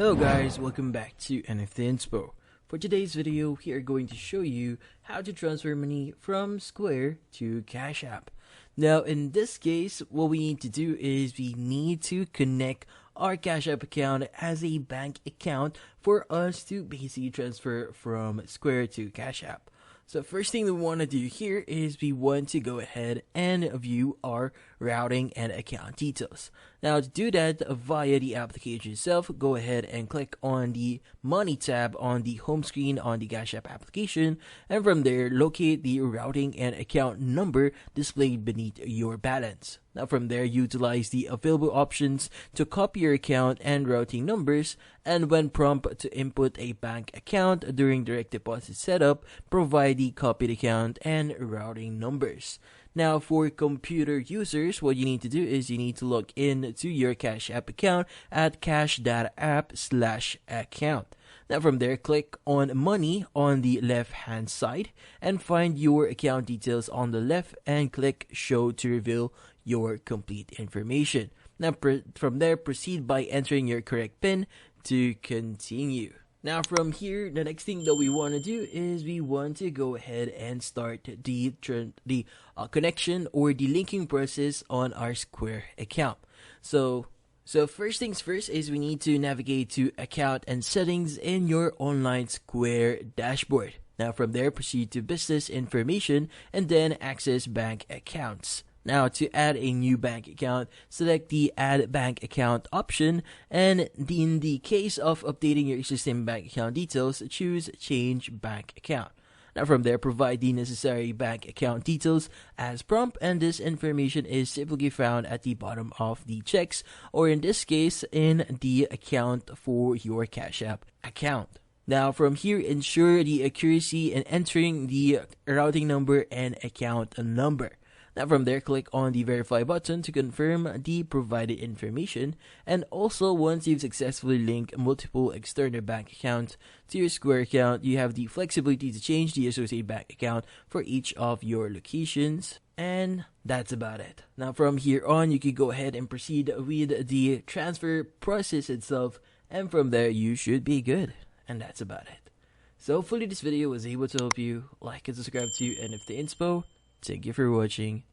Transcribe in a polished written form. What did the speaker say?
Hello guys, welcome back to NFT Inspo. For today's video, we are going to show you how to transfer money from Square to Cash App. Now in this case, what we need to do is we need to connect our Cash App account as a bank account for us to basically transfer from Square to Cash App. So first thing we want to do here is we want to go ahead and view our routing and account details. Now to do that via the application itself, go ahead and click on the Money tab on the home screen on the Cash App application, and from there locate the routing and account number displayed beneath your balance. Now from there, utilize the available options to copy your account and routing numbers, and when prompted to input a bank account during direct deposit setup, provide the copied account and routing numbers. Now for computer users, what you need to do is you need to log in to your Cash App account at cash.app/account. Now from there, click on Money on the left hand side and find your account details on the left and click Show to reveal your complete information. Now from there, proceed by entering your correct PIN to continue. Now from here, the next thing that we want to do is we want to go ahead and start the connection or the linking process on our Square account. So first things first is we need to navigate to account and settings in your online Square dashboard. Now from there, proceed to business information and then access bank accounts. Now to add a new bank account, select the add bank account option, and in the case of updating your existing bank account details, choose change bank account. Now from there, provide the necessary bank account details as prompt, and this information is typically found at the bottom of the checks, or in this case, in the account for your Cash App account. Now from here, ensure the accuracy in entering the routing number and account number. Now from there, click on the verify button to confirm the provided information, and also once you've successfully linked multiple external bank accounts to your Square account, you have the flexibility to change the associated bank account for each of your locations, and that's about it. Now from here on, you can go ahead and proceed with the transfer process itself, and from there you should be good, and that's about it. So hopefully this video was able to help you. Like and subscribe to NFT Inspo. Thank you for watching.